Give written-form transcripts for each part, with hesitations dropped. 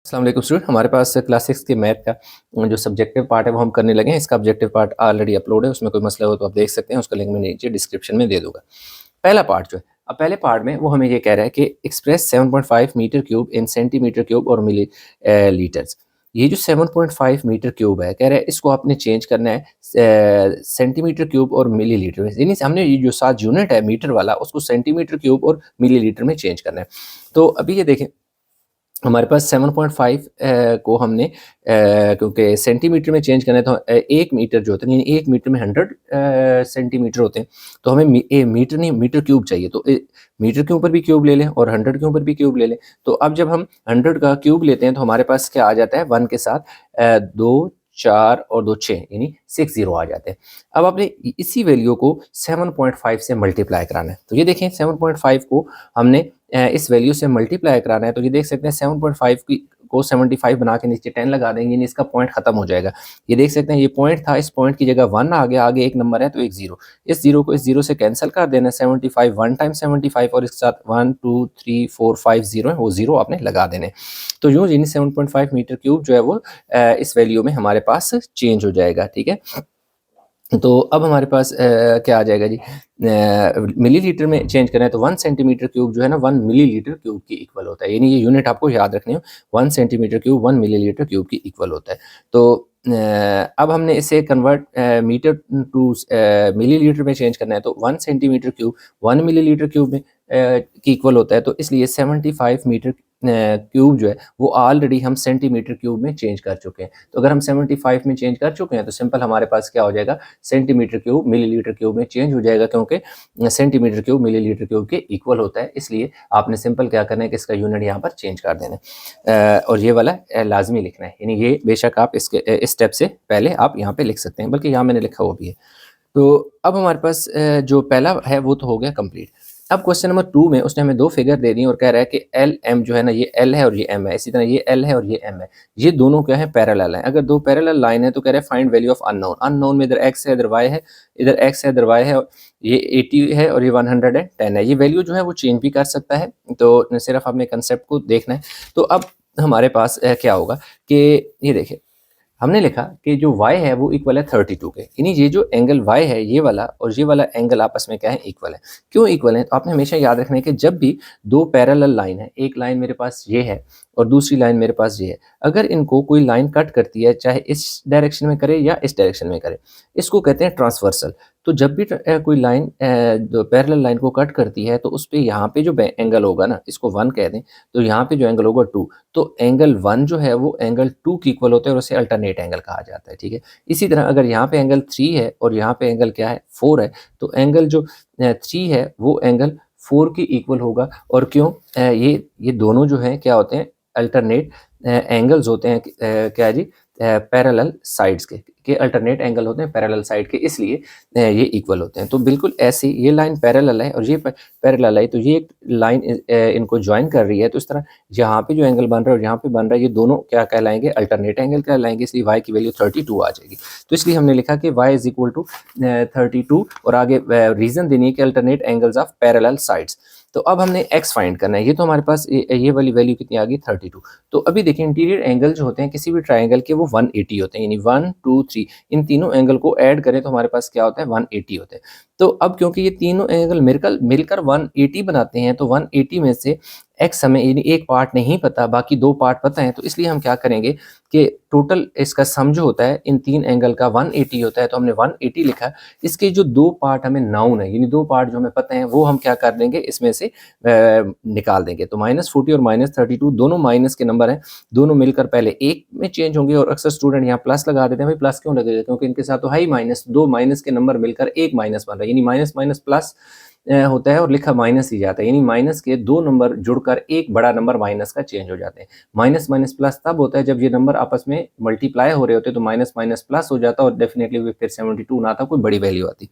अस्सलाम वालेकुम स्टूडेंट, हमारे पास क्लास 6 के मैथ का जो सब्जेक्टिव पार्ट है वो हम करने लगे हैं। इसका ऑब्जेक्टिव पार्ट ऑलरेडी अपलोड है, उसमें कोई मसला हो तो आप देख सकते हैं, उसका लिंक मैं नीचे डिस्क्रिप्शन में दे दूंगा। पहला पार्ट जो है, अब पहले पार्ट में वो हमें ये कह रहा है कि express 7.5 metre cube in centimetre cube और मिली लीटर्स। ये जो 7.5 मीटर क्यूब है, कह रहा है इसको आपने चेंज करना है सेंटीमीटर क्यूब और मिली लीटर में। यानी हमने ये जो 7 यूनिट है मीटर वाला, उसको सेंटीमीटर क्यूब और मिली लीटर में चेंज करना है। तो अभी ये देखें, हमारे पास 7.5 को हमने क्योंकि सेंटीमीटर में चेंज करना है, तो 1 मीटर जो होता है, यानी 1 मीटर में 100 सेंटीमीटर होते हैं। तो हमें मीटर नहीं, मीटर क्यूब चाहिए। तो मीटर के ऊपर भी क्यूब ले लें और 100 के ऊपर भी क्यूब ले लें। तो अब जब हम 100 का क्यूब लेते हैं तो हमारे पास क्या आ जाता है, 1 के साथ 2 4 और 2 6, यानी 6 जीरो आ जाते हैं। अब आपने इसी वैल्यू को 7.5 से मल्टीप्लाई कराना है। तो ये देखें, 7.5 को हमने इस वैल्यू से मल्टीप्लाई कराना है। तो ये देख सकते हैं 7.5 को 75 बना के नीचे 10 लगा देंगे, यानी इसका पॉइंट खत्म हो जाएगा। ये देख सकते हैं, ये पॉइंट था, इस पॉइंट की जगह 1 आ गया, आगे एक नंबर है तो एक जीरो। इस जीरो को इस जीरो से कैंसिल कर देना। 75 1 टाइम 75 और इसके साथ 1 2 3 4 5 जीरो है, वो जीरो आपने लगा देने। तो यूँ यानी 7.5 मीटर क्यूब जो है वो इस वैल्यू में हमारे पास चेंज हो जाएगा। ठीक है, तो अब हमारे पास क्या आ जाएगा जी, मिलीलीटर में चेंज करना है तो 1 सेंटीमीटर क्यूब जो है ना 1 मिलीलीटर क्यूब की इक्वल होता है। यानी ये यूनिट आपको याद रखनी हो, 1 सेंटीमीटर क्यूब 1 मिलीलीटर क्यूब की इक्वल होता है। तो अब हमने इसे कन्वर्ट मीटर टू मिलीलीटर में चेंज करना है। तो 1 सेंटीमीटर क्यूब 1 मिलीलीटर क्यूब में की इक्वल होता है। तो इसलिए 75 मीटर क्यूब जो है वो ऑलरेडी हम सेंटीमीटर क्यूब में चेंज कर चुके हैं। तो अगर हम 75 में चेंज कर चुके हैं तो सिंपल हमारे पास क्या हो जाएगा, सेंटीमीटर क्यूब मिलीलीटर क्यूब में चेंज हो जाएगा, क्योंकि सेंटीमीटर क्यूब मिलीलीटर क्यूब के इक्वल होता है। इसलिए आपने सिंपल क्या करना है कि इसका यूनिट यहाँ पर चेंज कर देना है और ये वाला लाजमी लिखना है। यानी ये बेशक आप इसके इस स्टेप से पहले आप यहाँ पे लिख सकते हैं, बल्कि यहाँ मैंने लिखा हुआ भी है। तो अब हमारे पास जो पहला है वो तो हो गया कंप्लीट। अब क्वेश्चन नंबर 2 में उसने हमें दो फिगर दे दी और कह रहा है कि एल एम जो है ना, ये एल है और ये एम है, इसी तरह ये एल है और ये एम है। ये दोनों क्या है, पैरेलल है। अगर दो पैरेलल लाइन है तो कह रहे हैं find value of unknown. Unknown में इधर एक्स है इधर वाई है, इधर एक्स है इधर वाई है, ये 80 है और ये 100 है, 10 है। ये वैल्यू जो है वो चेंज भी कर सकता है, तो सिर्फ आपने कंसेप्ट को देखना है। तो अब हमारे पास क्या होगा कि ये देखिए, हमने लिखा कि जो y है वो इक्वल है 32 के, यानी ये जो एंगल y है ये वाला और ये वाला एंगल आपस में क्या है, इक्वल है। क्यों इक्वल है, तो आपने हमेशा याद रखना है कि जब भी दो पैरेलल लाइन है, एक लाइन मेरे पास ये है और दूसरी लाइन मेरे पास ये है, अगर इनको कोई लाइन कट करती है, चाहे इस डायरेक्शन में करे या इस डायरेक्शन में करे, इसको कहते हैं ट्रांसवर्सल। तो जब भी कोई लाइन पैरेलल लाइन को कट करती है तो उस पर यहाँ पे जो एंगल होगा ना, इसको 1 कह दें, तो यहाँ पे जो एंगल होगा 2, तो एंगल 1 जो है वो एंगल 2 की इक्वल होता है और उसे अल्टरनेट एंगल कहा जाता है। ठीक है, इसी तरह अगर यहाँ पे एंगल 3 है और यहाँ पे एंगल क्या है, 4 है, तो एंगल जो 3 है वो एंगल 4 की इक्वल होगा। और क्यों, ये दोनों जो हैं क्या होते हैं, अल्टरनेट एंगल्स होते हैं, क्या जी, पैरेलल साइड्स के अल्टरनेट एंगल होते हैं पैरेलल साइड के, इसलिए ये इक्वल होते हैं। तो बिल्कुल ऐसे ये लाइन पैरेलल है और ये पैरेलल है, तो ये एक लाइन इनको ज्वाइन कर रही है। तो इस तरह यहाँ पे जो एंगल बन रहा है और यहाँ पे बन रहा है, ये दोनों क्या कहलाएंगे, अल्टरनेट एंगल कहलाएंगे, इसलिए y की वैल्यू 32 आ जाएगी। तो इसलिए हमने लिखा कि y इज इक्वल टू 32 और आगे रीजन देनी है कि alternate angles of parallel sides. तो अब हमने x फाइंड करना है। ये तो हमारे पास ये वाली वैल्यू कितनी आ गई, 32। तो अभी देखिए, इंटीरियर एंगल जो होते हैं किसी भी ट्राइंगल के वो 180 होते हैं, यानी 1 2 3 इन तीनों एंगल को ऐड करें तो हमारे पास क्या होता है, 180 होते हैं। तो अब क्योंकि ये तीनों एंगल मिलकर 180 बनाते हैं, तो 180 में से x हमें यानी एक पार्ट नहीं पता, बाकी दो पार्ट पता है, तो इसलिए हम क्या करेंगे कि टोटल इसका सम जो होता है इन तीन एंगल का 180 होता है। तो हमने 180 लिखा। इसके जो दो पार्ट हमें नाउन है, यानी दो पार्ट जो हमें पता है, वो हम क्या कर देंगे, इसमें से निकाल देंगे। तो -40 और -32 दोनों माइनस के नंबर हैं, दोनों मिलकर पहले एक में चेंज होंगे। और अक्सर स्टूडेंट यहाँ प्लस लगा देते हैं। भाई प्लस क्यों लगेगा, क्योंकि इनके साथ तो है ही माइनस, दो माइनस के नंबर मिलकर एक माइनस बन रहा है, यानी माइनस माइनस प्लस होता है और लिखा माइनस ही जाता है, यानी माइनस के दो नंबर जुड़कर एक बड़ा नंबर माइनस का चेंज हो जाते हैं। माइनस माइनस प्लस तब होता है जब ये नंबर आपस में मल्टीप्लाई हो रहे होते, तो माइनस माइनस प्लस हो जाता और डेफिनेटली फिर 72 ना आता, कोई बड़ी वैल्यू आती।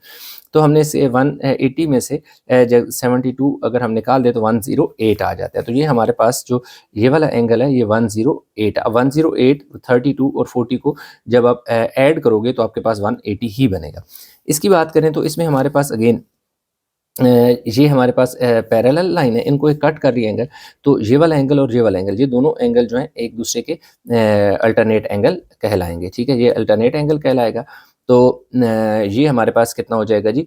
तो हमने से 180 में से जब 72 अगर हम निकाल दे तो 108 आ जाता है। तो ये हमारे पास जो ये वाला एंगल है ये 108, 108 32 और 40 को जब आप ऐड करोगे तो आपके पास 180 ही बनेगा। इसकी बात करें तो इसमें हमारे पास अगेन ये हमारे पास पैरेलल लाइन है, इनको एक कट कर रही है एंगल, तो ये वाला एंगल और ये वाला एंगल, ये दोनों एंगल जो हैं एक दूसरे के अल्टरनेट एंगल कहलाएंगे। ठीक है, ये अल्टरनेट एंगल कहलाएगा। तो ये हमारे पास कितना हो जाएगा जी,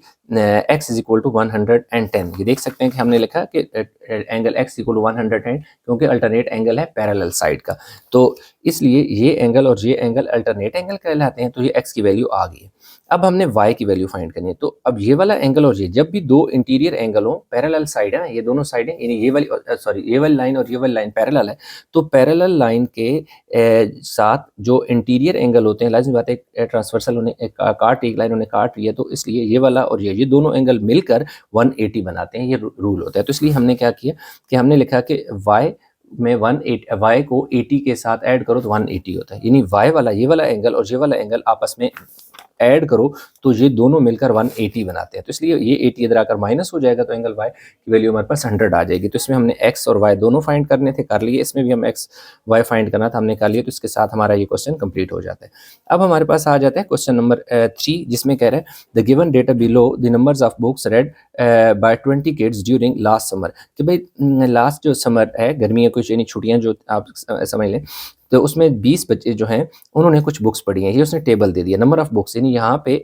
x इज इक्वल टू 110। ये देख सकते हैं कि हमने लिखा कि एंगल x इक्वल टू 110 क्योंकि अल्टरनेट एंगल है पैरेलल साइड का, तो इसलिए ये एंगल और ये एंगल अल्टरनेट एंगल कहलाते हैं। तो ये x की वैल्यू आ गई है। अब हमने y की वैल्यू फाइंड करनी है। तो अब ये वाला एंगल और ये, जब भी दो इंटीरियर एंगल हो, पैरेलल साइड है ना, ये दोनों साइडें, यानी ये वाली सॉरी ये वाली लाइन और ये वाली लाइन पैरेलल है, तो पैरेलल लाइन के साथ जो इंटीरियर एंगल होते हैं, लाजिमी बात है ट्रांसवर्सल उन्हें काट, एक लाइन उन्हें काट रही है, तो इसलिए ये वाला और ये दोनों एंगल मिलकर 180 बनाते हैं। ये रूल होता है। तो इसलिए हमने क्या किया कि हमने लिखा कि y में 180, y को 80 के साथ ऐड करो तो 180 होता है, यानी y वाला, ये वाला एंगल और ये वाला एंगल आपस में ऐड करो तो ये दोनों मिलकर 180 बनाते हैं। तो इसलिए ये 80 इधर आकर माइनस हो जाएगा, तो एंगल y की वैल्यू हमारे पास 100 आ जाएगी। तो इसमें हमने x और y दोनों फाइंड करने थे, कर लिए। इसमें भी हम x y फाइंड करना था, हमने कर लिया। तो इसके साथ हमारा ये क्वेश्चन कंप्लीट हो जाता है। अब हमारे पास आ जाता है क्वेश्चन नंबर 3, जिसमें कह रहा है the given data below the numbers of books read by 20 kids during last summer. कि भाई लास्ट जो समर है, गर्मियों की यानी छुट्टियां जो आप समझ लें, तो उसमें 20 बच्चे जो हैं उन्होंने कुछ बुक्स पढ़ी हैं। ये उसने टेबल दे दिया, नंबर ऑफ बुक्स, यानी यहाँ पे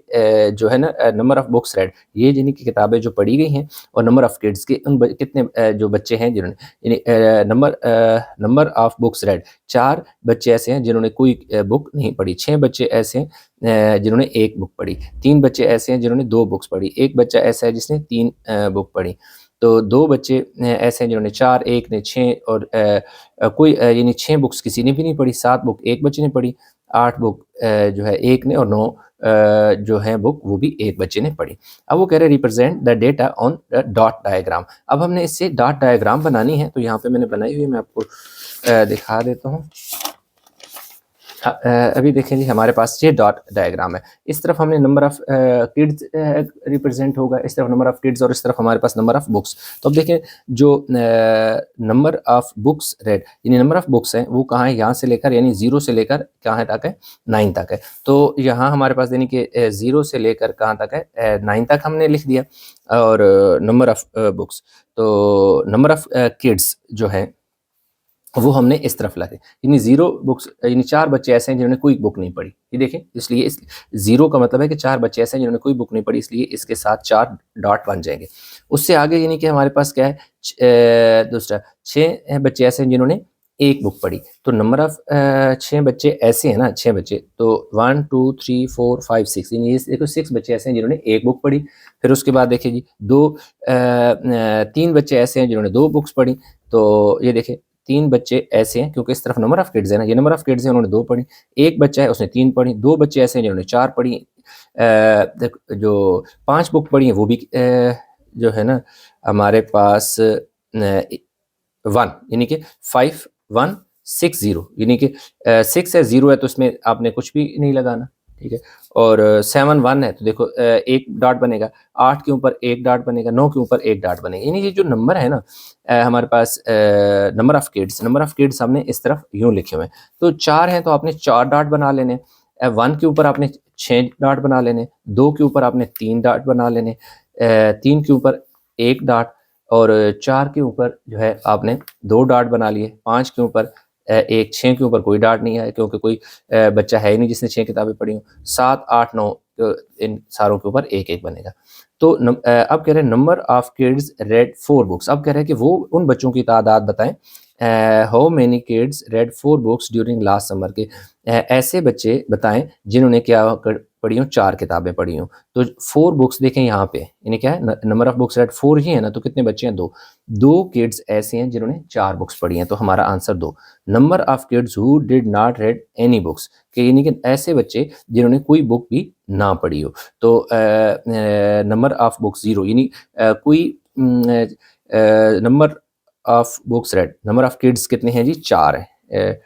जो है ना नंबर ऑफ बुक्स रेड, ये यानी कि किताबें जो पढ़ी गई हैं, और नंबर ऑफ किड्स के कितने जो बच्चे हैं जिन्होंने, यानी नंबर ऑफ बुक्स रेड, 4 बच्चे ऐसे हैं जिन्होंने कोई बुक नहीं पढ़ी, 6 बच्चे ऐसे हैं जिन्होंने एक बुक पढ़ी, 3 बच्चे ऐसे हैं जिन्होंने 2 बुक्स पढ़ी, 1 बच्चा ऐसा है जिसने 3 बुक पढ़ी, तो 2 बच्चे ऐसे हैं जिन्होंने 4, 1 ने 6, और कोई यानी 6 बुक्स किसी ने भी नहीं पढ़ी, 7 बुक एक बच्चे ने पढ़ी, 8 बुक जो है एक ने, और 9 जो है बुक वो भी एक बच्चे ने पढ़ी। अब वो कह रहे हैं represent the data on dot diagram. अब हमने इससे डॉट डायग्राम बनानी है, तो यहाँ पे मैंने बनाई हुई है, मैं आपको दिखा देता हूँ। अभी देखें जी, हमारे पास ये डॉट डायग्राम है। इस तरफ हमने नंबर ऑफ किड्स रिप्रेजेंट होगा, इस तरफ नंबर ऑफ किड्स, और इस तरफ हमारे पास नंबर ऑफ बुक्स। तो अब देखें जो नंबर ऑफ बुक्स रेड, यानी नंबर ऑफ बुक्स हैं वो कहाँ है, यहाँ से लेकर, यानी 0 से लेकर कहाँ तक है, 9 तक है। तो यहाँ हमारे पास यानी कि 0 से लेकर कहाँ तक है, 9 तक हमने लिख दिया। और नंबर ऑफ बुक्स, तो नंबर ऑफ किड्स जो है वो हमने इस तरफ लगे, यानी 0 बुक्स, यानी 4 बच्चे ऐसे हैं जिन्होंने कोई बुक नहीं पढ़ी। ये देखें, इसलिए इस 0 का मतलब है कि 4 बच्चे ऐसे हैं जिन्होंने कोई बुक नहीं पढ़ी, इसलिए इसके साथ 4 डॉट बन जाएंगे। उससे आगे यानी कि हमारे पास क्या है, दूसरा 6 बच्चे ऐसे हैं जिन्होंने एक बुक पढ़ी। तो नंबर ऑफ 6 बच्चे ऐसे हैं ना, 6 बच्चे, तो 1 2 3 4 5 6, यानी ये देखो 6 बच्चे ऐसे हैं जिन्होंने एक बुक पढ़ी। फिर उसके बाद देखिए जी 3 बच्चे ऐसे हैं जिन्होंने 2 बुक्स पढ़ी। तो ये देखें 3 बच्चे ऐसे हैं, क्योंकि इस तरफ नंबर ऑफ किड्स है ना, ये नंबर ऑफ किड्स है, उन्होंने 2 पढ़ी। 1 बच्चा है उसने 3 पढ़ी। 2 बच्चे ऐसे हैं जिन्होंने 4 पढ़ी। जो 5 बुक पढ़ी हैं वो भी जो है ना हमारे पास 1, यानी कि 5 1 6 0, यानी कि 6 है 0 है तो इसमें आपने कुछ भी नहीं लगाना, ठीक है। और 7 1 है तो देखो एक डॉट बनेगा, 8 के ऊपर एक डॉट बनेगा, 9 के ऊपर एक डॉट बनेगा। यानी ये जो नंबर है ना हमारे पास नंबर ऑफ किड्स हमने इस तरफ यूं लिखे हुए हैं। तो 4 हैं तो आपने 4 डॉट बना लेने, 1 के ऊपर आपने 6 डॉट बना लेने, 2 के ऊपर आपने 3 डॉट बना लेने, 3 के ऊपर 1 डॉट, और 4 के ऊपर जो है आपने 2 डॉट बना लिए, 5 के ऊपर एक, 6 के ऊपर कोई डॉट नहीं है क्योंकि कोई बच्चा है ही नहीं जिसने 6 किताबें पढ़ी हों, 7 8 9 इन सारों के ऊपर एक एक बनेगा। तो अब कह रहे हैं number of kids red 4 books. अब कह रहे हैं कि वो उन बच्चों की तादाद बताएं, how many kids red 4 books during last summer के, ऐसे बच्चे बताएं जिन्होंने क्या पढ़ी हो, 4 किताबें पढ़ी हो। तो 4 बुक्स देखें यहाँ पे, यानी क्या है, नंबर ऑफ बुक्स रेड 4 ही है ना, तो कितने बच्चे हैं, 2 किड्स ऐसे हैं जिन्होंने 4 बुक्स पढ़ी हैं, तो हमारा answer 2। Number of kids who did not red any books, कि यानी कि ऐसे बच्चे जिन्होंने कोई बुक भी ना पढ़ी हो। तो नंबर ऑफ बुक्स 0, यानी कोई number of books red, number of kids कितने हैं जी, 4 है।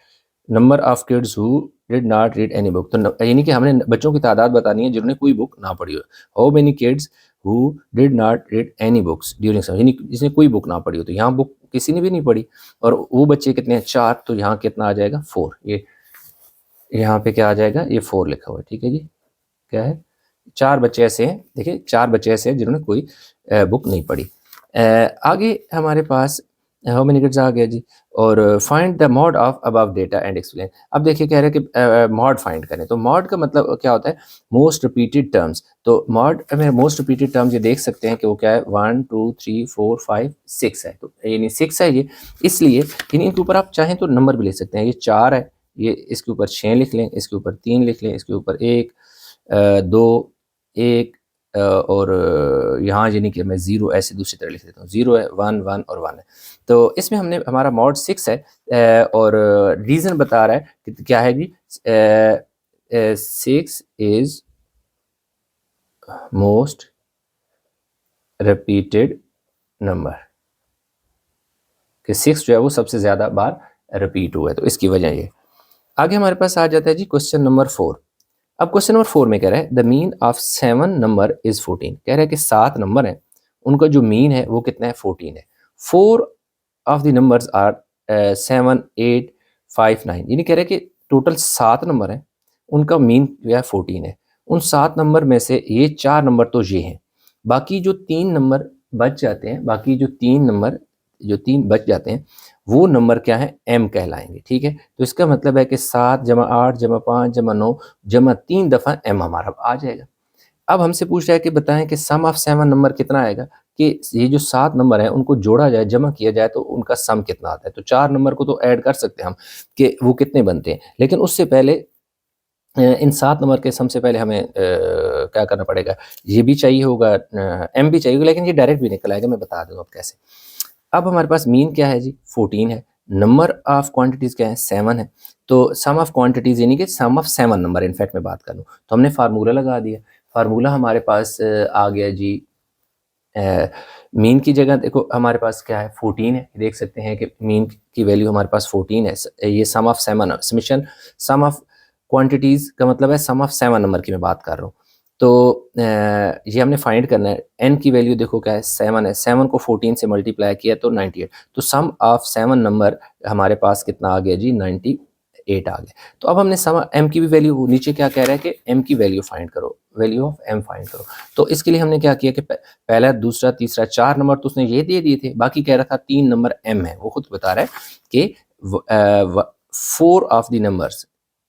Number of kids who did not read any book, तो यानी कि हमने बच्चों की तादाद बतानी है जिन्होंने कोई बुक ना पढ़ी हो। How many kids who did not read any books during summer, यानी जिसने कोई बुक ना पढ़ी हो, तो यहाँ बुक किसी ने भी नहीं पढ़ी, और वो बच्चे कितने हैं, 4, तो यहाँ कितना आ जाएगा, 4। ये यहाँ पे क्या आ जाएगा, ये 4 लिखा हुआ है, ठीक है जी, क्या है 4 बच्चे ऐसे हैं, देखिए 4 बच्चे ऐसे हैं जिन्होंने कोई बुक नहीं पढ़ी। आगे हमारे पास हाउ मेनी किड्स आ गया जी, और find the mod of above data and explain. अब देखिए कह रहे हैं कि मॉड फाइंड करें, तो मॉड का मतलब क्या होता है, मोस्ट रिपीटेड टर्म्स। तो मॉड में मोस्ट रिपीटेड टर्म्स ये देख सकते हैं कि वो क्या है, 1 2 3 4 5 6 है, तो यानी 6 है ये, इसलिए इनके ऊपर आप चाहें तो नंबर भी ले सकते हैं। ये 4 है, ये इसके ऊपर 6 लिख लें, इसके ऊपर 3 लिख लें, इसके ऊपर 1 2 1 और यहाँ यानी कि मैं 0 ऐसे दूसरी तरह लिख देता हूँ, 0 है, 1 1 और 1 है। तो इसमें हमने हमारा मॉड 6 है, और रीज़न बता रहा है कि क्या है जी, 6 इज़ मोस्ट रिपीटेड नंबर, कि 6 जो है वो सबसे ज़्यादा बार रिपीट हुआ है, तो इसकी वजह ये। आगे हमारे पास आ जाता है जी क्वेश्चन नंबर 4। अब क्वेश्चन नंबर 4 में कह रहा है the mean of 7 number is 14। कह रहा है कि 7 नंबर हैं, उनका जो मीन है वो कितना है, 14 है। 4 ऑफ द नंबर्स आर 7 8 5 9, यानी कह रहे हैं कि टोटल 7 नंबर हैं, उनका मीन जो है 14 है। उन 7 नंबर में से ये 4 नंबर तो ये हैं, बाकी जो 3 नंबर बच जाते हैं, बाकी जो 3 नंबर जो 3 बच जाते हैं वो नंबर क्या है, m कहलाएंगे, ठीक है। तो इसका मतलब है कि 7 जमा 8 जमा 5 जमा 9 जमा 3 दफ़ा m हमारा आ जाएगा। अब हमसे पूछ रहा है कि बताएं कि सम ऑफ 7 नंबर कितना आएगा, कि ये जो 7 नंबर हैं उनको जोड़ा जाए, जमा किया जाए तो उनका सम कितना आता है। तो 4 नंबर को तो ऐड कर सकते हैं हम कि वो कितने बनते हैं, लेकिन उससे पहले इन 7 नंबर के सम से पहले हमें क्या करना पड़ेगा, ये भी चाहिए होगा, m भी चाहिए होगा, लेकिन ये डायरेक्ट भी निकल आएगा, मैं बता दूँ अब कैसे। अब हमारे पास मीन क्या है जी, 14 है, नंबर ऑफ क्वांटिटीज़ क्या है, 7 है। तो सम ऑफ क्वांटिटीज़ यानी कि सम ऑफ 7 नंबर, इनफैक्ट मैं बात कर लूँ तो हमने फार्मूला लगा दिया। फार्मूला हमारे पास आ गया जी, मीन की जगह देखो हमारे पास क्या है, 14 है, देख सकते हैं कि मीन की वैल्यू हमारे पास 14 है। ये sum of 7 summation, sum of quantities का मतलब है सम ऑफ 7 नंबर की मैं बात कर रहा हूँ। तो ये हमने फाइंड करना है। n की वैल्यू देखो क्या है, 7 है, 7 को 14 से मल्टीप्लाई किया तो 98। तो सम ऑफ 7 नंबर हमारे पास कितना आ गया जी, 98 आ गया। तो अब हमने सम m की भी वैल्यू, नीचे क्या कह रहा है कि m की वैल्यू फाइंड करो, वैल्यू ऑफ m फाइंड करो। तो इसके लिए हमने क्या किया कि पहला दूसरा तीसरा 4 नंबर तो उसने ये दे दिए थे, बाकी कह रहा था 3 नंबर m है, वो खुद बता रहा है कि 4 of the numbers,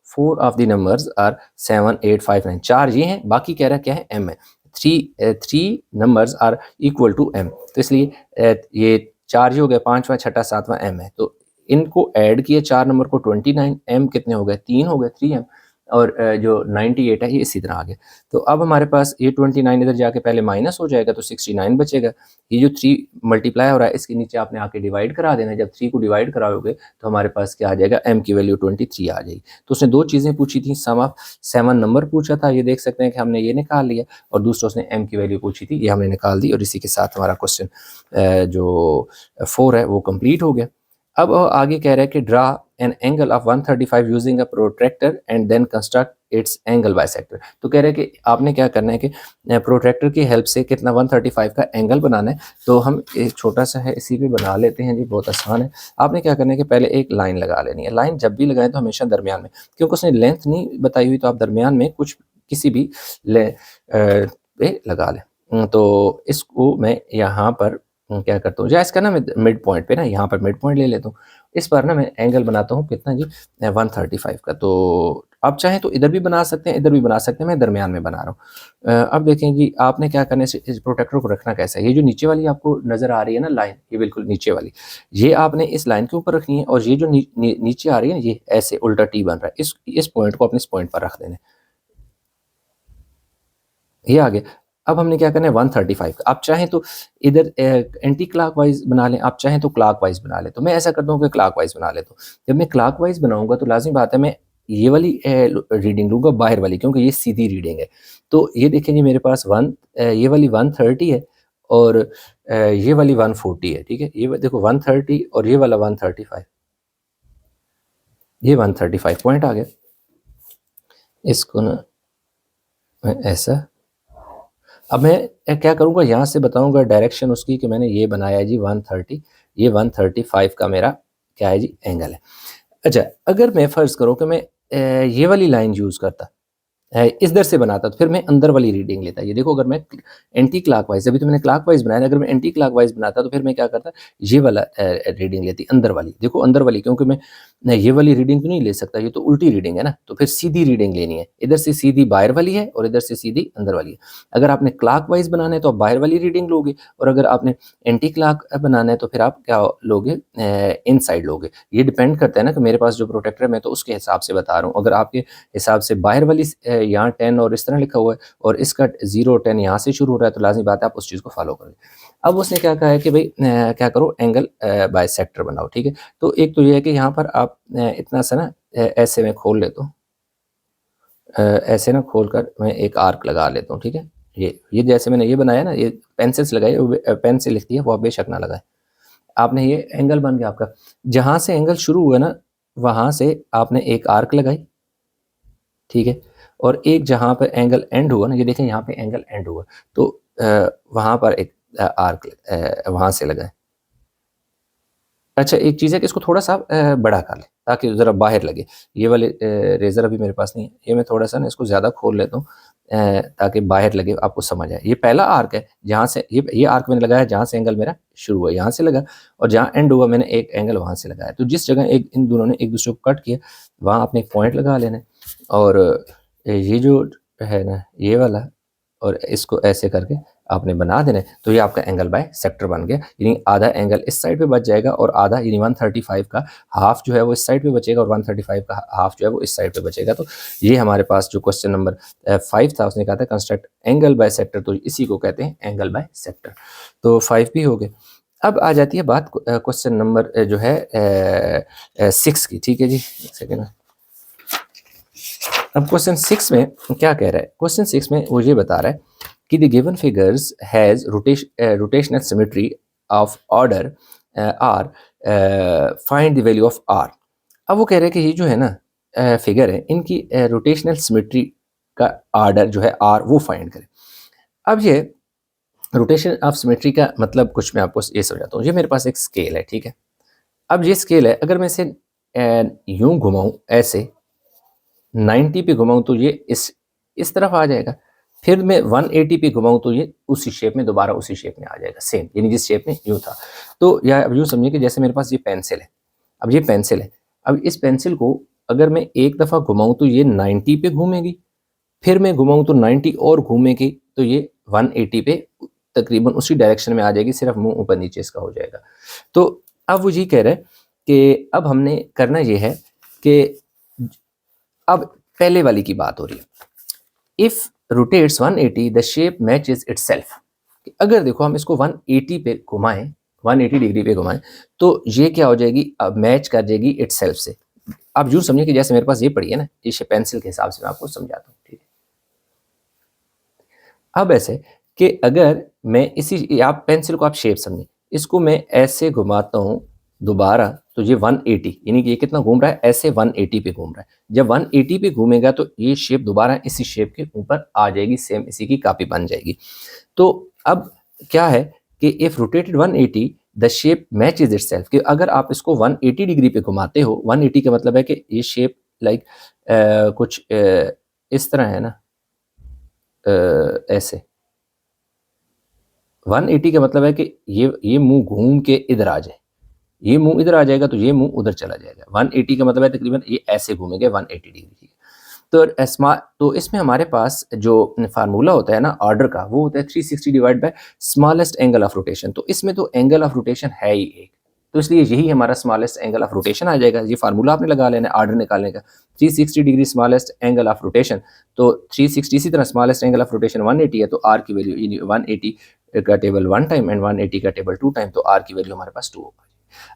4 of the numbers are 7 8 5 9, 4 ये हैं, बाकी कह रहा है क्या है, m है। 3 numbers are equal to m, तो इसलिए ये 4 ही हो गया, 5वां 6वां 7वां m है। तो इनको ऐड किए 4 नंबर को 29, m कितने हो गए, 3 हो गए, 3m, और जो 98 है ये इसी तरह आ गया। तो अब हमारे पास ये 29 इधर जाके पहले माइनस हो जाएगा तो 69 बचेगा। ये जो 3 मल्टीप्लाई हो रहा है इसके नीचे आपने आके डिवाइड करा देना। जब 3 को डिवाइड कराओगे तो हमारे पास क्या आ जाएगा, m की वैल्यू 23 आ जाएगी। तो उसने दो चीज़ें पूछी थी, सम ऑफ 7 नंबर पूछा था, ये देख सकते हैं कि हमने ये निकाल लिया, और दूसरा उसने m की वैल्यू पूछी थी, ये हमने निकाल दी, और इसी के साथ हमारा क्वेश्चन जो 4 है वो कंप्लीट हो गया। अब आगे कह रहा है कि draw an angle of 135 using a protractor and then construct its angle bisector. तो कह रहे हैं कि आपने क्या करना है कि प्रोट्रैक्टर की हेल्प से कितना 135 का एंगल बनाना है। तो हम एक छोटा सा है इसी पे बना लेते हैं जी, बहुत आसान है। आपने क्या करना है कि पहले एक लाइन लगा लेनी है। लाइन जब भी लगाएं तो हमेशा दरमियान में, क्योंकि उसने लेंथ नहीं बताई हुई, तो आप दरमियान में कुछ किसी भी पे लगा लें। तो इसको मैं यहाँ पर क्या करता हूँ, जायज़ करना, मैं मिड पॉइंट पे ना, यहाँ पर मिड पॉइंट ले लेता हूँ। इस बार ना मैं एंगल बनाता हूँ कितना जी, 135 का। तो आप चाहें तो इधर भी बना सकते हैं, इधर भी बना सकते हैं, मैं दरमियान में बना रहा हूँ। अब देखें जी, आपने क्या करना है, इस प्रोटेक्टर को रखना कैसा है। ये जो नीचे वाली आपको नज़र आ रही है ना लाइन, ये बिल्कुल नीचे वाली, ये आपने इस लाइन के ऊपर रखनी है, और ये जो नीचे आ रही है ना, ये ऐसे उल्टा टी बन रहा है, इस पॉइंट को अपने इस पॉइंट पर रख देना है। ये आ गया। अब हमने क्या करना है, 135। आप चाहें तो इधर एंटी क्लॉकवाइज बना लें, आप चाहें तो क्लॉकवाइज बना लें। तो मैं ऐसा करता हूँ कि क्लॉकवाइज बना लेता हूँ। जब मैं क्लॉकवाइज बनाऊंगा तो लाज़मी बात है मैं ये वाली रीडिंग लूँगा, बाहर वाली, क्योंकि ये सीधी रीडिंग है। तो ये देखें जी, मेरे पास ये वाली 130 है, और ये वाली 140 है, ठीक है। ये देखो 130 और ये वाला 135, ये 135 पॉइंट आ गया। इसको ना मैं ऐसा, अब मैं क्या करूँगा, यहाँ से बताऊँगा डायरेक्शन उसकी कि मैंने ये बनाया है जी 130, ये 135 का मेरा क्या है जी, एंगल है। अच्छा, अगर मैं फ़र्ज़ करूँ कि मैं ये वाली लाइन यूज़ करता, इस दर से बनाता तो फिर मैं अंदर वाली रीडिंग लेता। ये देखो अगर मैं एंटी क्लॉकवाइज, अभी तो मैंने क्लॉकवाइज बनाया था, अगर मैं एंटी क्लॉकवाइज बनाता तो फिर मैं क्या करता, ये वाला रीडिंग लेती अंदर वाली। देखो अंदर वाली, क्योंकि मैं ये वाली रीडिंग तो नहीं ले सकता, ये तो उल्टी रीडिंग है ना, तो फिर सीधी रीडिंग लेनी है। इधर से सीधी बाहर वाली है और इधर से सीधी अंदर वाली है। अगर आपने क्लॉकवाइज बनाना है तो आप बाहर वाली रीडिंग लोगे, और अगर आपने एंटी क्लॉक बनाना है तो फिर आप क्या लोगे, इन साइड लोगे। ये डिपेंड करता है ना कि मेरे पास जो प्रोटेक्टर है मैं तो उसके हिसाब से बता रहा हूँ। अगर आपके हिसाब से बाहर वाली यहाँ 10 और इस तरह लिखा हुआ है और इसका 0 10 यहाँ से शुरू हो रहा है, तो लाजमी बात है आप उस चीज़ को फॉलो करें। अब उसने क्या कहा है कि भाई क्या करो, एंगल बाइसेक्टर बनाओ। ठीक है, तो एक तो ये है कि यहाँ पर आप इतना सा ना ऐसे में खोल लेता हूँ, ऐसे ना खोल कर मैं एक आर्क लगा लेता हूँ। ठीक है, ये जैसे मैंने ये बनाया ना, ये पेंसिल से लगाई, पेन से लिखती है वो, आप बेशक ना लगाए। आपने ये एंगल बन गया आपका। जहाँ से एंगल शुरू हुआ ना वहाँ से आपने एक आर्क लगाई। ठीक है, और एक जहाँ पर एंगल एंड हुआ ना, ये देखें यहाँ पे एंगल एंड हुआ, तो वहाँ पर एक आर्क वहाँ से लगाए। अच्छा, एक चीज़ है कि इसको थोड़ा सा बड़ा कर लें ताकि ज़रा बाहर लगे। ये वाले रेज़र अभी मेरे पास नहीं है, ये मैं थोड़ा सा ना इसको ज़्यादा खोल लेता हूँ ताकि बाहर लगे, आपको समझ आए। ये पहला आर्क है जहाँ से ये आर्क मैंने लगाया जहाँ से एंगल मेरा शुरू हुआ यहाँ से लगा, और जहाँ एंड हुआ मैंने एक एंगल वहाँ से लगाया। तो जिस जगह एक इन दोनों ने एक दूसरे को कट किया वहाँ आपने एक पॉइंट लगा लेना है, और ये जो है ना ये वाला, और इसको ऐसे करके आपने बना देना है। तो ये आपका एंगल बाय सेक्टर बन गया, यानी आधा एंगल इस साइड पे बच जाएगा और आधा यानी 135 का हाफ जो है वो इस साइड पे बचेगा और 135 का हाफ जो है वो इस साइड पे बचेगा। तो ये हमारे पास जो क्वेश्चन नंबर 5 था उसने कहा था कंस्ट्रक्ट एंगल बाय सेक्टर, तो इसी को कहते हैं एंगल बाय सेक्टर। तो 5 भी हो गए। अब आ जाती है बात क्वेश्चन नंबर जो है 6 की। ठीक है जी, सेकेंड। अब क्वेश्चन 6 में क्या कह रहा है, क्वेश्चन 6 में वो ये बता रहा है कि the given figures has rotational symmetry of order R, find the value of R. अब वो कह रहे हैं कि ये जो है ना फिगर है, इनकी रोटेशनल सिमेट्री का आर्डर जो है आर वो फाइंड करें। अब ये रोटेशन ऑफ सिमेट्री का मतलब कुछ मैं आपको ये समझाता हूँ। ये मेरे पास एक स्केल है, ठीक है। अब ये स्केल है, अगर मैं इसे यूं घुमाऊं ऐसे 90 पे घुमाऊं तो ये इस तरफ आ जाएगा, फिर मैं 180 पे घुमाऊं तो ये उसी शेप में दोबारा उसी शेप में आ जाएगा, सेम, यानी जिस शेप में यूं था। तो या अब यूं समझिए कि जैसे मेरे पास ये पेंसिल है, अब ये पेंसिल है, अब इस पेंसिल को अगर मैं एक दफ़ा घुमाऊं तो ये 90 पे घूमेगी, फिर मैं घुमाऊं तो 90 और घूमेगी, तो ये 180 पे तकरीबन उसी डायरेक्शन में आ जाएगी, सिर्फ मुंह ऊपर नीचे इसका हो जाएगा। तो अब वो ये कह रहे हैं कि अब हमने करना ये है कि अब पहले वाली की बात हो रही है, if rotates 180 the shape matches itself. अगर देखो हम इसको 180 पे घुमाएं, 180 डिग्री पे घुमाएं, तो ये क्या हो जाएगी, अब मैच कर जाएगी इटसेल्फ से। आप यूं समझिए कि जैसे मेरे पास ये पड़ी है ना, इस पेंसिल के हिसाब से मैं आपको समझाता हूँ, ठीक है। अब ऐसे कि अगर मैं इसी, आप पेंसिल को आप शेप समझिए, इसको मैं ऐसे घुमाता हूँ दोबारा, तो ये 180, यानी कि ये कितना घूम रहा है, ऐसे 180 पे घूम रहा है। जब 180 पे घूमेगा तो ये शेप दोबारा इसी शेप के ऊपर आ जाएगी, सेम इसी की कॉपी बन जाएगी। तो अब क्या है कि if rotated 180 the shape matches itself, कि अगर आप इसको 180 डिग्री पे घुमाते हो, 180 का मतलब है कि ये शेप लाइक कुछ इस तरह है ना, ऐसे 180 का मतलब है कि ये मुंह घूम के इधर आ जाए, ये मुंह इधर आ जाएगा तो ये मुंह उधर चला जाएगा। 180 का मतलब है तकरीबन ये ऐसे घूमेंगे 180 डिग्री। तो इसमें हमारे पास जो फार्मूला होता है ना ऑर्डर का, वो होता है 360 divide by smallest angle of rotation. तो इसमें तो एंगल ऑफ रोटेशन है ही एक, तो इसलिए यही हमारा स्मॉलेस्ट एंगल ऑफ रोटेशन आ जाएगा। ये फार्मूला आपने लगा लेना है ऑर्डर निकालने का, 360 degree smallest angle of rotation. तो 360, इसी तरह स्मॉलेस्ट एंगल ऑफ रोटेशन 180 है, तो आर की वैल्यू 180 का टेबल 1 टाइम एंड 180 का टेबल 2 टाइम, तो आर की वैल्यू हमारे पास 2 होगा।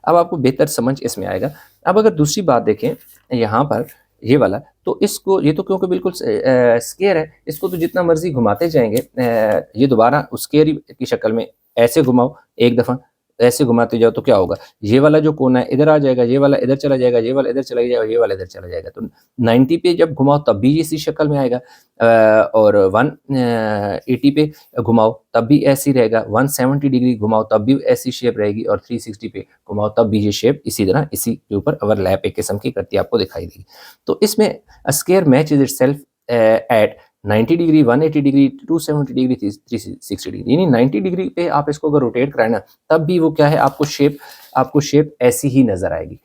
अब आपको बेहतर समझ इसमें आएगा। अब अगर दूसरी बात देखें यहाँ पर ये वाला, तो इसको, ये तो क्योंकि बिल्कुल स्केयर है, इसको तो जितना मर्जी घुमाते जाएंगे ये दोबारा उस स्केयर की शक्ल में ऐसे घुमाओ एक दफ़ा, ऐसे घुमाते जाओ तो क्या होगा, ये वाला जो कोना है इधर आ जाएगा, ये वाला इधर चला जाएगा, ये वाला इधर चला जाएगा, ये वाला इधर चला जाएगा। तो 90 पे जब घुमाओ तब भी इसी शक्ल में आएगा, और 180 पे घुमाओ तब भी ऐसी रहेगा, 170 डिग्री घुमाओ तब भी ऐसी शेप रहेगी, और 360 पे घुमाओ तब भी ये शेप इसी तरह इसी के ऊपर ओवरलैप एक किस्म की करती आपको दिखाई देगी। तो इसमें square matches itself eight 90 degree, 180 degree, 270 degree, 360 degree, यानी 90 डिग्री पे आप इसको अगर रोटेट कराएं ना, तब भी वो क्या है, आपको शेप ऐसी ही नजर आएगी।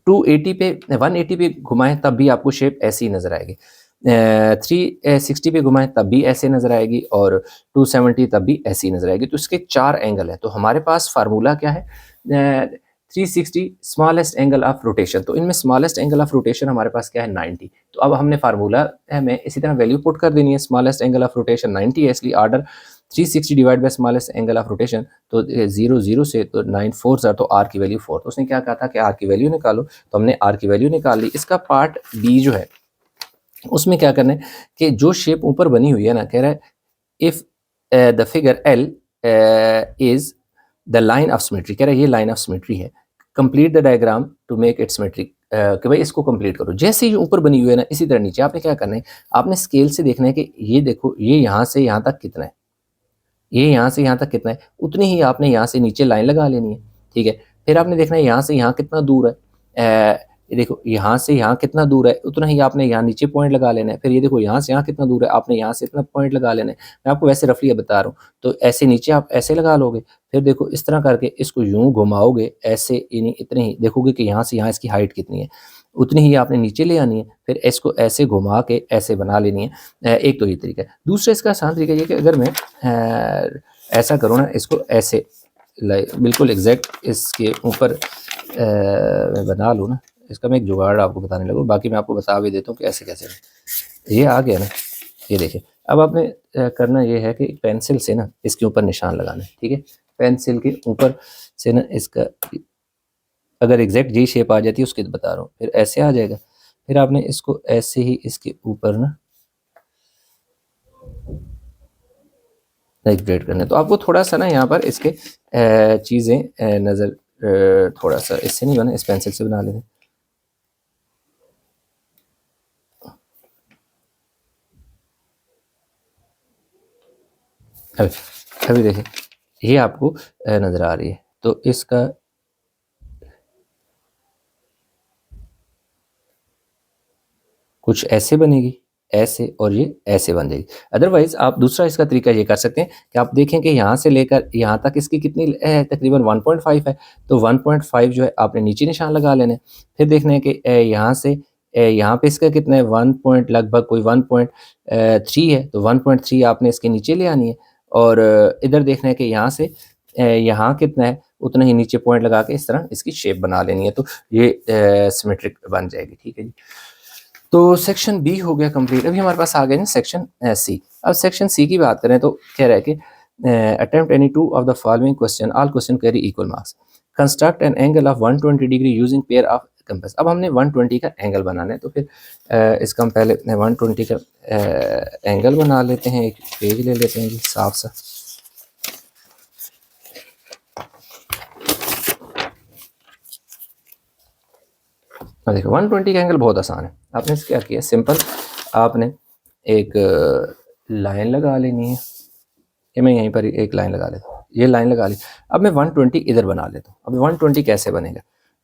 280 पे 180 पे घुमाएं तब भी आपको शेप ऐसी ही नजर आएगी। 360 पे घुमाएं तब भी ऐसे नजर आएगी, और 270 तब भी ऐसी नजर आएगी। तो इसके 4 एंगल है। तो हमारे पास फार्मूला क्या है, 360 स्मॉलेस्ट एंगल ऑफ रोटेशन। तो इनमें स्मॉलेस्ट एंगल ऑफ रोटेशन हमारे पास क्या है, 90। तो अब हमने फार्मूला में इसी तरह वैल्यू पुट कर देनी है। स्मॉलेस्ट एंगल ऑफ रोटेशन 90 है, इसलिए order 360 divide by smallest angle of rotation, तो 0 0 से तो 9 4 ज़ा, तो आर की वैल्यू 4। तो उसने क्या कहा था कि आर की वैल्यू निकालो, तो हमने आर की वैल्यू निकाल ली। इसका पार्ट बी जो है उसमें क्या करना है कि जो शेप ऊपर बनी हुई है ना, कह रहा है if the figure L is the line of symmetry, कह रहा है ये लाइन ऑफ सिमेट्री है, complete the diagram to make it symmetric, कि भाई इसको कंप्लीट करो। जैसे ही ऊपर बनी हुई है ना, इसी तरह नीचे आपने क्या करना है, आपने स्केल से देखना है कि ये देखो, ये यहाँ से यहाँ तक कितना है, ये यहाँ से यहाँ तक कितना है, उतनी ही आपने यहाँ से नीचे लाइन लगा लेनी है। ठीक है, फिर आपने देखना है यहाँ से यहाँ कितना दूर है, ये देखो यहाँ से यहाँ कितना दूर है, उतना ही आपने यहाँ नीचे पॉइंट लगा लेना है। फिर ये देखो यहाँ से यहाँ कितना दूर है, आपने यहाँ से इतना पॉइंट लगा लेना है। मैं आपको वैसे रफली बता रहा हूँ, तो ऐसे नीचे आप ऐसे लगा लोगे। फिर देखो इस तरह करके इसको यूं घुमाओगे ऐसे, यानी इतने ही देखोगे कि यहाँ से यहाँ इसकी हाइट कितनी है, उतनी ही आपने नीचे ले आनी है। फिर इसको ऐसे घुमा के ऐसे बना लेनी है। एक तो ये तरीका है। दूसरा इसका आसान तरीका ये कि अगर मैं ऐसा करूँ ना, इसको ऐसे बिल्कुल एग्जैक्ट इसके ऊपर मैं बना लूँ ना, इसका मैं एक जुगाड़ आपको बताने लगूँ, बाकी मैं आपको बता भी देता हूँ कि ऐसे कैसे। ये आ गया ना, ये देखिए। अब आपने करना ये है कि पेंसिल से ना इसके ऊपर निशान लगाना है। ठीक है, पेंसिल के ऊपर से ना इसका अगर एग्जैक्ट जी शेप आ जाती है उसकी बता रहा हूँ, फिर ऐसे आ जाएगा। फिर आपने इसको ऐसे ही इसके ऊपर ना ग्रेड करना है। तो आपको थोड़ा सा ना यहाँ पर इसके चीज़ें नज़र थोड़ा सा इससे नहीं बना, इस पेंसिल से बना लेते। अभी देखिए ये आपको नज़र आ रही है, तो इसका कुछ ऐसे बनेगी, ऐसे, और ये ऐसे बन जाएगी। अदरवाइज आप दूसरा इसका तरीका ये कर सकते हैं कि आप देखें कि यहाँ से लेकर यहाँ तक इसकी कितनी है, तकरीबन 1.5 है। तो 1.5 जो है आपने नीचे निशान लगा लेना है। फिर देखना है कि यहाँ से यहाँ पे इसका कितना है, 1 पॉइंट लगभग कोई 1.3 है, तो 1.3 आपने इसके नीचे ले आनी है। और इधर देखना है कि यहाँ से यहाँ कितना है, उतना ही नीचे पॉइंट लगा के इस तरह इसकी शेप बना लेनी है। तो ये सिमेट्रिक बन जाएगी। ठीक है जी। तो सेक्शन बी हो गया कंप्लीट। अभी हमारे पास आ गया ना सेक्शन सी। अब सेक्शन सी की बात करें तो कह रहा है कि attempt any two of the following question, all question carry equal marks, construct N angle of 120 degree using pair of compass. अब हमने 120 का एंगल बनाना है, तो फिर इसका हम पहले 120 का एंगल बना लेते हैं। एक पेज ले लेते हैं जी साफ सा। देखो 120 का एंगल बहुत आसान है। आपने क्या किया, सिंपल आपने एक लाइन लगा लेनी है। ये मैं यहीं पर एक लाइन लगा लेता हूँ, ये लाइन लगा ली। अब मैं 120 इधर बना लेता हूँ। अब 120 कैसे बनेगा,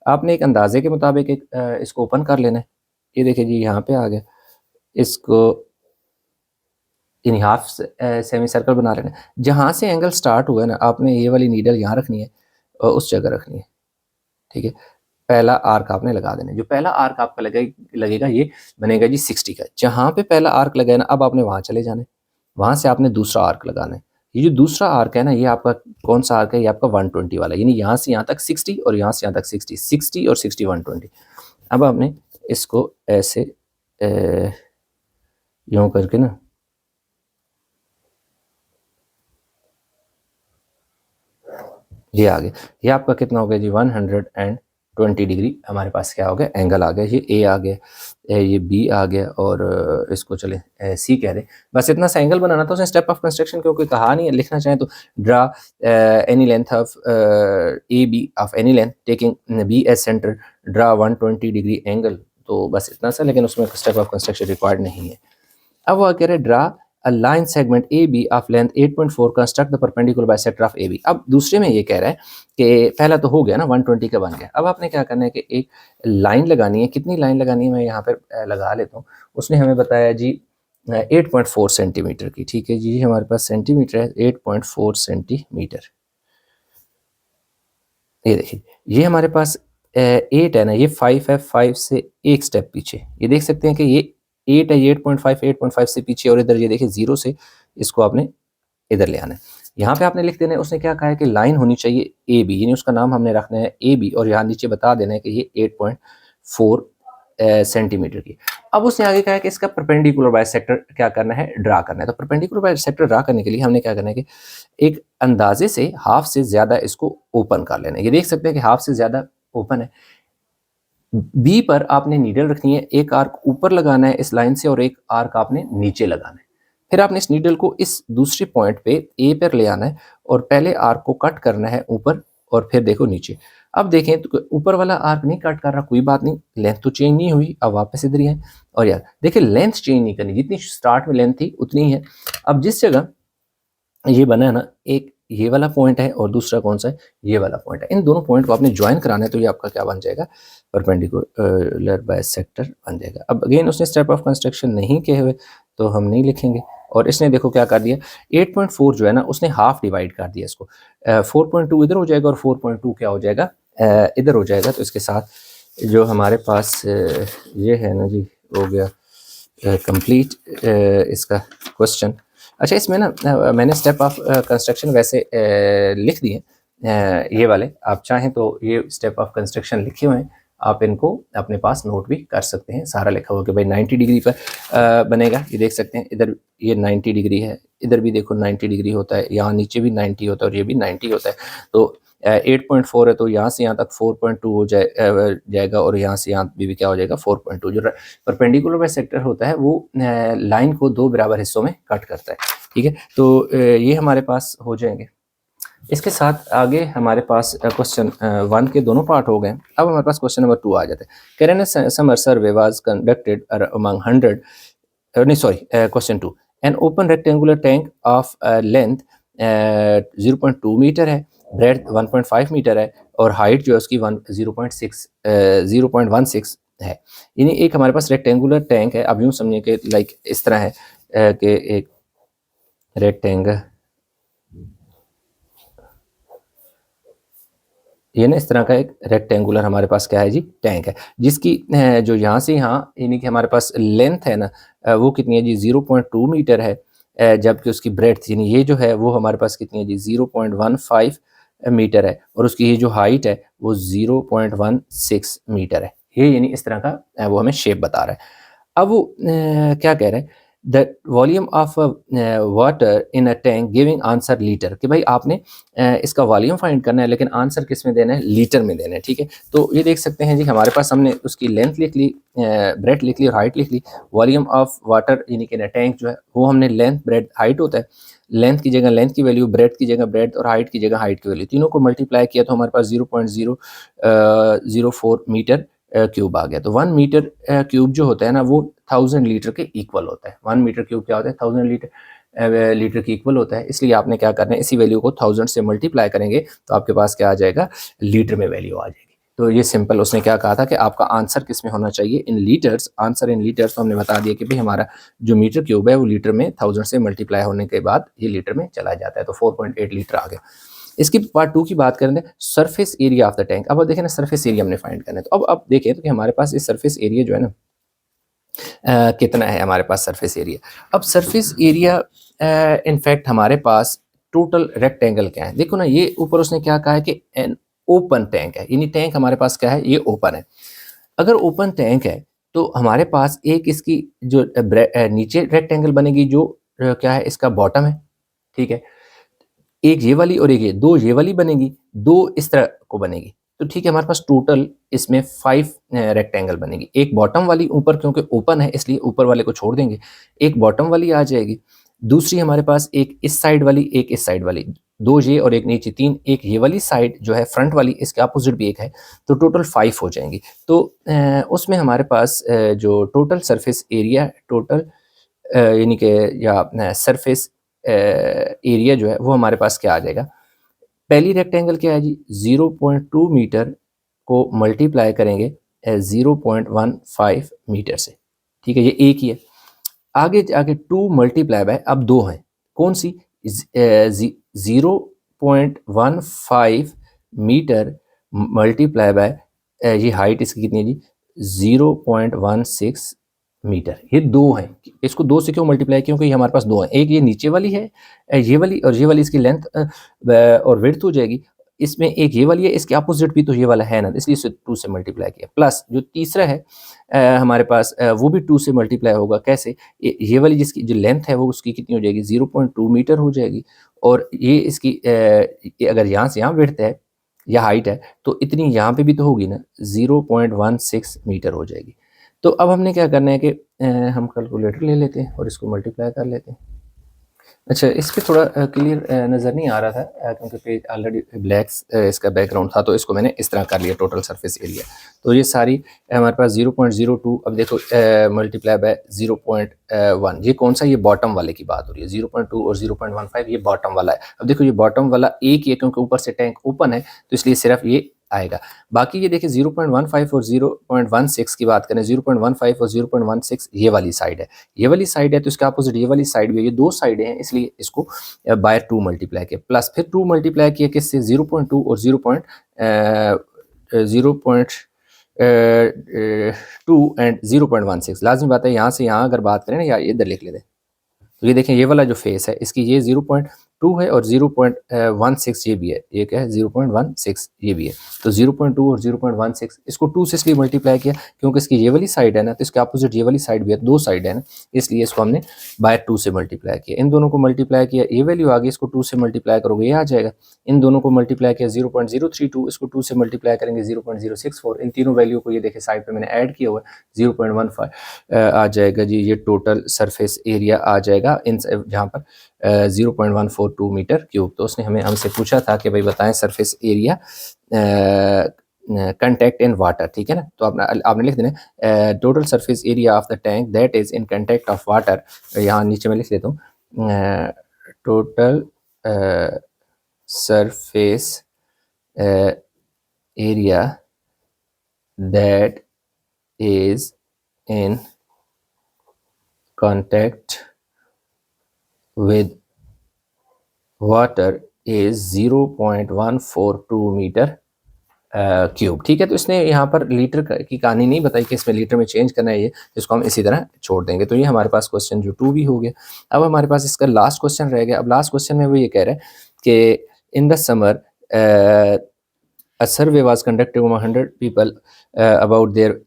आपने एक अंदाजे के मुताबिक एक इसको ओपन कर लेना है। ये देखिए जी यहाँ पे आ गया, इसको इन हाफ सेमी सर्कल बना लेना है। जहाँ से एंगल स्टार्ट हुआ है ना, आपने ये वाली नीडल यहाँ रखनी है और उस जगह रखनी है। ठीक है, पहला आर्क आपने लगा देना है। जो पहला आर्क आपका लगेगा ये बनेगा जी 60 का। जहाँ पे पहला आर्क लगा है ना, अब आपने वहाँ चले जाना है, वहाँ से आपने दूसरा आर्क लगाना है। ये जो दूसरा आर्क है ना, ये आपका कौन सा आर्क है, ये आपका 120 वाला, यानी यहाँ से यहाँ तक 60 और यहाँ से यहाँ तक 60, 60 और 60 120। अब आपने इसको ऐसे यूँ करके ना ये आ गया। ये आपका कितना हो गया जी 120 डिग्री हमारे पास क्या हो गया, एंगल आ गया। ये ए आ गया, ये बी आ गया, और इसको चले सी कह दें। बस इतना सा एंगल बनाना था। उसने स्टेप ऑफ कंस्ट्रक्शन क्योंकि कहा नहीं है, लिखना चाहें तो draw any length of A B of any length taking B as centre, draw 120 degree angle. तो बस इतना सा, लेकिन उसमें स्टेप ऑफ कंस्ट्रक्शन रिक्वायर्ड नहीं है। अब वो कह रहे draw a line segment A B of length 8.4 construct the perpendicular bisector of A B. अब दूसरे में ये कह रहा है कि पहला तो हो गया ना 120 का बन गया। अब आपने क्या करना है कि एक लाइन लगानी है। कितनी लाइन लगानी है मैं यहाँ पर लगा लेता हूँ। उसने हमें बताया जी 8.4 सेंटीमीटर की। ठीक है जी, हमारे पास सेंटीमीटर है 8.4 सेंटीमीटर। ये देखिए, ये हमारे पास 8 है ना, ये 5 है, 5 से एक स्टेप पीछे। ये देख सकते हैं कि ये 8 है, ये 8.5 से पीछे, और इधर ये देखिए 0 से इसको आपने इधर ले आना है। यहाँ पे आपने लिख देना है, उसने क्या कहा है कि लाइन होनी चाहिए ए बी, यानी उसका नाम हमने रखना है ए बी, और यहाँ नीचे बता देना है कि ये 8.4 सेंटीमीटर की। अब उसने आगे कहा है कि इसका परपेंडिकुलर बाइसेक्टर क्या करना है, ड्रा करना है। तो परपेंडिकुलर बाइसेक्टर ड्रा करने के लिए हमने क्या करना है कि एक अंदाजे से हाफ से ज़्यादा इसको ओपन कर लेना है। ये देख सकते हैं कि हाफ से ज़्यादा ओपन है। बी पर आपने नीडल रखनी है, एक आर्क ऊपर लगाना है इस लाइन से और एक आर्क आपने नीचे लगाना है। फिर आपने इस नीडल को इस दूसरे पॉइंट पे ए पर ले आना है और पहले आर्क को कट करना है ऊपर और फिर देखो नीचे। अब देखें तो ऊपर वाला आर्क नहीं कट कर रहा, कोई बात नहीं, लेंथ तो चेंज नहीं हुई। अब वापस इधर ही है और यार देखिए लेंथ चेंज नहीं करनी, जितनी स्टार्ट में लेंथ थी उतनी ही है। अब जिस जगह ये बना है ना, एक ये वाला पॉइंट है और दूसरा कौन सा है, ये वाला पॉइंट है। इन दोनों पॉइंट को आपने ज्वाइन कराना है, तो ये आपका क्या बन जाएगा, परपेंडिकुलर बाइसेक्टर बन जाएगा। अब अगेन उसने स्टेप ऑफ कंस्ट्रक्शन नहीं किए हुए तो हम नहीं लिखेंगे। और इसने देखो क्या कर दिया, 8.4 जो है ना उसने हाफ डिवाइड कर दिया इसको। 4.2 इधर हो जाएगा और 4.2 क्या हो जाएगा, इधर हो जाएगा। तो इसके साथ जो हमारे पास ये है ना जी, हो गया कंप्लीट इसका क्वेश्चन। अच्छा, इसमें ना मैंने स्टेप ऑफ कंस्ट्रक्शन वैसे लिख दिए ये वाले, आप चाहें तो ये स्टेप ऑफ कंस्ट्रक्शन लिखे हुए हैं, आप इनको अपने पास नोट भी कर सकते हैं। सारा लिखा हुआ कि भाई 90 डिग्री पर बनेगा। ये देख सकते हैं इधर ये 90 डिग्री है, इधर भी देखो 90 डिग्री होता है, यहाँ नीचे भी 90 होता है और ये भी 90 होता है। तो 8.4 है तो यहाँ से यहाँ तक 4.2 हो जाएगा और यहाँ से यहाँ भी क्या हो जाएगा 4.2। जो परपेंडिकुलर बाइसेक्टर होता है वो लाइन को दो बराबर हिस्सों में कट करता है। ठीक है, तो ये हमारे पास हो जाएंगे। इसके साथ आगे हमारे पास क्वेश्चन 1 के दोनों पार्ट हो गए। अब हमारे पास क्वेश्चन नंबर 2 आ जाते हैं। Current summer survey was conducted among 100 नहीं sorry question 2, an open rectangular tank of length 0.2 metre है, ब्रेड्थ 1.5 मीटर है और हाइट जो है उसकी 0.16 है। यानी एक हमारे पास रेक्टेंगुलर टैंक है। अब यूँ समझिए कि लाइक इस तरह है कि एक रेक्टेंगल, ये ना इस तरह का एक रेक्टेंगुलर हमारे पास क्या है जी, टैंक है, जिसकी जो यहाँ से यहाँ यानी कि हमारे पास लेंथ है ना वो कितनी है जी 0.2 मीटर है, जबकि उसकी ब्रेड्थ यानी ये जो है वो हमारे पास कितनी है जी 0.15 मीटर है और उसकी ये जो हाइट है वो 0.16 मीटर है। ये यानी इस तरह का वो हमें शेप बता रहा है। अब वो क्या कह रहे हैं, the volume of water in a tank giving answer litre, कि भाई आपने इसका वॉल्यूम फाइंड करना है लेकिन आंसर किस में देना है, लीटर में देना है। ठीक है, तो ये देख सकते हैं जी हमारे पास हमने उसकी लेंथ लिख ली, ब्रेड लिख ली और हाइट लिख ली। वॉल्यूम ऑफ वाटर यानी कि टैंक जो है वो हमने लेंथ ब्रेड हाइट होता है, लेंथ की जगह लेंथ की वैल्यू, ब्रेड की जगह ब्रेड और हाइट की जगह हाइट की वैल्यू, तीनों को मल्टीप्लाई किया तो हमारे पास 0.004 मीटर क्यूब आ गया। तो 1 मीटर क्यूब जो होता है ना वो 1000 लीटर के इक्वल होता है। 1 मीटर क्यूब क्या होता है, 1000 लीटर के इक्वल होता है। इसलिए आपने क्या करना है, इसी वैल्यू को 1000 से मल्टीप्लाई करेंगे तो आपके पास क्या आ जाएगा, लीटर में वैल्यू आ जाएगी। तो ये सिंपल उसने क्या कहा था कि आपका आंसर किस में होना चाहिए, इन लीटर्स, आंसर इन लीटर्स। तो हमने बता दिया कि भाई हमारा जो मीटर क्यूब है वो लीटर में 1000 से मल्टीप्लाई होने के बाद ये लीटर में चला जाता है। तो 4.8 लीटर आ गया। इसकी पार्ट 2 की बात करें, surface area of the tank. अब देखें ना, सरफेस एरिया हमने फाइंड करना है। तो अब देखें तो कि हमारे पास इस सरफेस एरिया जो है ना कितना है हमारे पास सरफेस एरिया। अब सरफेस एरिया इनफैक्ट हमारे पास टोटल रेक्टेंगल क्या है, देखो ना, ये ऊपर उसने क्या कहा है कि एन ओपन टैंक है, यानी टैंक हमारे पास क्या है, ये ओपन है। अगर ओपन टैंक है तो हमारे पास एक इसकी जो नीचे रेक्टेंगल बनेगी जो क्या है, इसका बॉटम है। ठीक है, एक ये वाली और एक ये, दो ये वाली बनेगी, दो इस तरह को बनेगी। तो ठीक है, हमारे पास टोटल इसमें 5 रेक्टेंगल बनेगी। एक बॉटम वाली ऊपर क्योंकि ओपन है इसलिए ऊपर वाले को छोड़ देंगे, एक बॉटम वाली आ जाएगी। दूसरी हमारे पास एक इस साइड वाली, एक इस साइड वाली, दो ये और एक नीचे, तीन। एक ये वाली साइड जो है फ्रंट वाली, इसके अपोजिट भी एक है, तो टोटल 5 हो जाएंगी। तो उसमें हमारे पास जो टोटल सरफेस एरिया, टोटल यानी कि या सरफेस एरिया जो है वो हमारे पास क्या आ जाएगा। पहली रेक्टेंगल क्या है जी, 0.2 मीटर को मल्टीप्लाई करेंगे 0.15 मीटर से, ठीक है, ये एक ही है। आगे जाके 2 मल्टीप्लाई बाय, अब 2 हैं, कौन सी, 0.15 मीटर मल्टीप्लाई बाय ये हाइट इसकी कितनी है जी, 0.16 मीटर, ये 2 हैं। इसको 2 से क्यों मल्टीप्लाई, क्योंकि ये हमारे पास 2 हैं, एक ये नीचे वाली है ये वाली, और ये वाली इसकी लेंथ और विड्थ हो जाएगी। इसमें एक ये वाली है, इसके अपोजिट भी तो ये वाला है ना, इसलिए इसे 2 से मल्टीप्लाई किया। प्लस जो तीसरा है हमारे पास वो भी 2 से मल्टीप्लाई होगा। कैसे, ये वाली जिसकी जो लेंथ है वो उसकी कितनी हो जाएगी, 0.2 मीटर हो जाएगी, और ये इसकी ये अगर यहाँ से यहाँ विड्थ है या हाइट है तो इतनी यहाँ पे भी तो होगी ना, 0.16 मीटर हो जाएगी। तो अब हमने क्या करना है कि हम कैलकुलेटर ले लेते हैं और इसको मल्टीप्लाई कर लेते हैं। अच्छा, इस पे थोड़ा क्लियर नज़र नहीं आ रहा था क्योंकि पेज ऑलरेडी ब्लैक्स इसका बैकग्राउंड था, तो इसको मैंने इस तरह कर लिया, टोटल सरफेस एरिया। तो ये सारी हमारे पास 0.02, अब देखो मल्टीप्लाई बाय 0.1, ये कौन सा, ये बॉटम वाले की बात हो रही है। 0.2 और 0.15 ये बॉटम वाला है। अब देखो ये बॉटम वाला एक ही है क्योंकि ऊपर से टैंक ओपन है, तो इसलिए सिर्फ ये आएगा। बाकी ये देखिए 0.15 और 0.16 की बात करें, 0.15 और 0.16 ये वाली साइड है, ये वाली साइड है, तो इसका अपोजिट ये वाली साइड भी है, ये 2 साइडें हैं, इसलिए इसको बाय 2 मल्टीप्लाई किया, प्लस फिर 2 मल्टीप्लाई किया किससे, 0.2 और 0.2 एंड 0.16। लाजमी बात है, यहाँ से यहाँ अगर बात करें ना, या इधर लिख लेते हैं, तो ये देखें ये वाला जो फेस है इसकी ये 0.2 है और 0.16 ये भी है, ये क्या है 0.16 ये भी है। तो 0.2 और 0.16 इसको 2 से इसलिए मल्टीप्लाई किया क्योंकि इसकी ये वाली साइड है ना, तो इसके अपोजिट ये वाली साइड भी है, 2 साइड है ना, इसलिए इसको हमने बाय 2 से मल्टीप्लाई किया। इन दोनों को मल्टीप्लाई किया, ये वैल्यू आ गई, इसको 2 से मल्टीप्लाई करोगे ये आ जाएगा। इन दोनों को मल्टीप्लाई किया 0.032, इसको 2 से मल्टीप्लाई करेंगे 0.064। इन तीनों वैल्यू को ये देखे साइड पे मैंने ऐड किया हुआ है, 0.15 आ जाएगा जी, ये टोटल सरफेस एरिया आ जाएगा इन जहाँ पर 0.142 मीटर क्यूब। तो उसने हमसे पूछा था कि भाई बताएं surface area contact in water, ठीक है ना। तो आपने लिख देना total surface area of the tank that is in contact of water, यहाँ नीचे मैं लिख लेता हूँ total surface area that is इन contact with water is 0.142 metre cube, ठीक है। तो इसने यहाँ पर लीटर की कहानी नहीं बताई कि इसमें लीटर में चेंज करना है, ये इसको हम इसी तरह छोड़ देंगे। तो ये हमारे पास क्वेश्चन जो 2 भी हो गया। अब हमारे पास इसका लास्ट क्वेश्चन रह गया। अब लास्ट क्वेश्चन में वो ये कह रहा है कि in the summer a survey was conducted among 100 people about their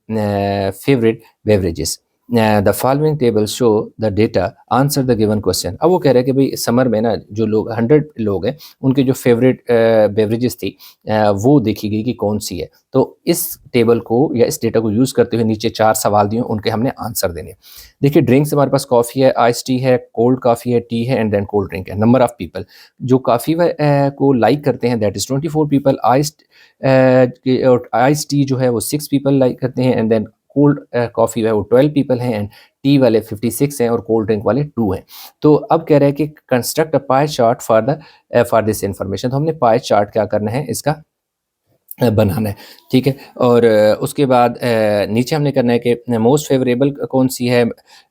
favorite beverages. The following table show the data, answer the given question। अब वो कह रहे हैं कि भाई समर में ना जो लोग 100 लोग हैं उनके जो फेवरेट बेवरेजेस थी वो देखी गई कि कौन सी है। तो इस टेबल को या इस डेटा को यूज़ करते हुए नीचे 4 सवाल दिए, उनके हमने आंसर देने। देखिए ड्रिंक्स हमारे पास कॉफ़ी है, आइस टी है, कोल्ड कॉफ़ी है, टी है एंड देन कोल्ड ड्रिंक है। नंबर ऑफ़ पीपल जो कॉफ़ी को लाइक करते हैं that is 24 people, ice tea जो है वो 6 पीपल लाइक करते हैं एंड देन कोल्ड कॉफ़ी है वो 12 पीपल हैं एंड टी वाले 56 हैं और कोल्ड ड्रिंक वाले 2 हैं। तो अब कह रहे हैं कि construct a pie chart for this information. तो हमने पाई चार्ट क्या करना है, इसका बनाना है, ठीक है। और उसके बाद नीचे हमने करना है कि मोस्ट फेवरेबल कौन सी है,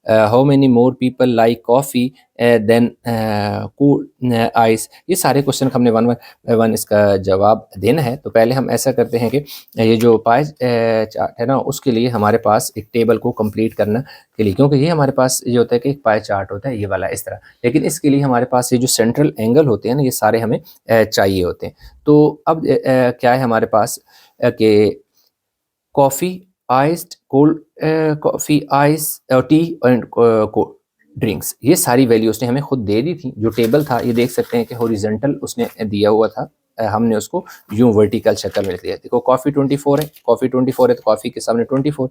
how many more people like coffee than cold ice. ये सारे क्वेश्चन हमने 1 बाय 1 इसका जवाब देना है। तो पहले हम ऐसा करते हैं कि ये जो पाई चार्ट है ना, उसके लिए हमारे पास एक टेबल को कंप्लीट करना के लिए, क्योंकि ये हमारे पास ये होता है कि एक पाई चार्ट होता है ये वाला इस तरह, लेकिन इसके लिए हमारे पास ये जो सेंट्रल एंगल होते हैं ना, ये सारे हमें चाहिए होते हैं। तो अब क्या है हमारे पास कि coffee, iced, cold coffee, ice और टी एंड ड्रिंक्स, ये सारी वैल्यू उसने हमें खुद दे दी थी। जो टेबल था ये देख सकते हैं कि हॉरिजॉन्टल उसने दिया हुआ था, हमने उसको यूं वर्टिकल शक्ल में लिख दिया। देखो कॉफ़ी 24 है, कॉफ़ी 24 है तो कॉफ़ी के सामने 24,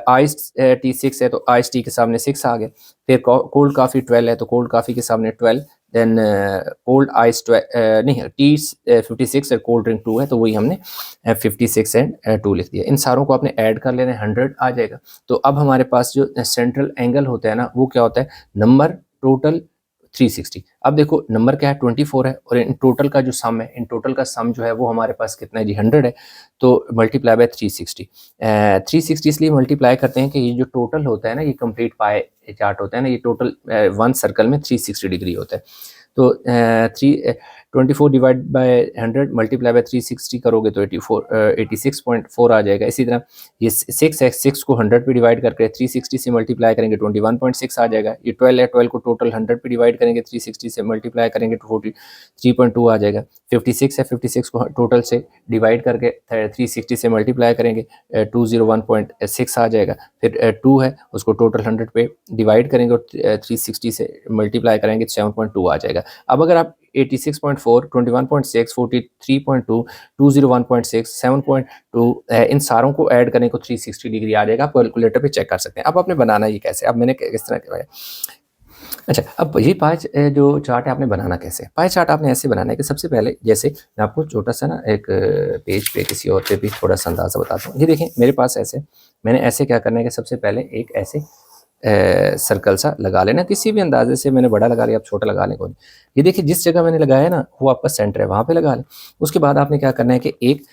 आइस टी 6 है तो आइस टी के सामने 6 आ गए। फिर कोल्ड कॉफ़ी 12 है तो कोल्ड कॉफ़ी के सामने 12 देन कोल्ड आइस नहीं T56 और कोल्ड ड्रिंक 2 है, तो वही हमने 56 एंड 2 लिख दिया। इन सारों को आपने ऐड कर लेना है, 100 आ जाएगा। तो अब हमारे पास जो सेंट्रल एंगल होता है ना, वो क्या होता है, नंबर टोटल 360। अब देखो नंबर क्या है, 24 है, और इन टोटल का जो सम है, इन टोटल का सम जो है वो हमारे पास कितना है जी, 100 है। तो मल्टीप्लाई बाय 360। 360 इसलिए मल्टीप्लाई करते हैं कि ये जो टोटल होता है ना, ये कंप्लीट पाए चार्ट होता है ना, ये टोटल वन सर्कल में 360 डिग्री होता है। तो 24 डिवाइड बाय 100 मल्टीप्लाई बाय 360 करोगे तो 86.4 आ जाएगा। इसी तरह ये 6 है, 6 को 100 पे डिवाइड करके 360 से मल्टीप्लाई करेंगे 21.6 आ जाएगा। ये 12 है, 12 को टोटल 100 पे डिवाइड करेंगे 360 से मल्टीप्लाई करेंगे तो 43.2 आ जाएगा। 56 है, 56 को टोटल से डिवाइड करके 360 से मल्टीप्लाई करेंगे 201.6 आ जाएगा। फिर 2 है, उसको टोटल 100 पे डिवाइड करेंगे और 360 से मल्टीप्लाई करेंगे 7.2 आ जाएगा। अब अगर आप 86.4, 21.6, 43.2, 201.6, 7.2 इन सारों को ऐड करें तो 360 डिग्री आ जाएगा। आप कैलकुलेटर पे चेक कर सकते हैं। अब आपने बनाना ये कैसे, अब मैंने किस तरह किया। अच्छा, अब ये पाई जो चार्ट है आपने बनाना कैसे, पाई चार्ट आपने ऐसे बनाना है कि सबसे पहले, जैसे मैं आपको छोटा सा ना एक पेज पे किसी और पे भी थोड़ा सा अंदाज़ा बताता हूँ। ये देखें मेरे पास ऐसे, मैंने ऐसे क्या करना है कि सबसे पहले एक ऐसे सर्कल सा लगा लेना, किसी भी अंदाजे से। मैंने बड़ा लगा लिया, आप छोटा लगा लें कोई। ये देखिए जिस जगह मैंने लगाया है ना, वो आपका सेंटर है, वहाँ पे लगा लें। उसके बाद आपने क्या करना है कि एक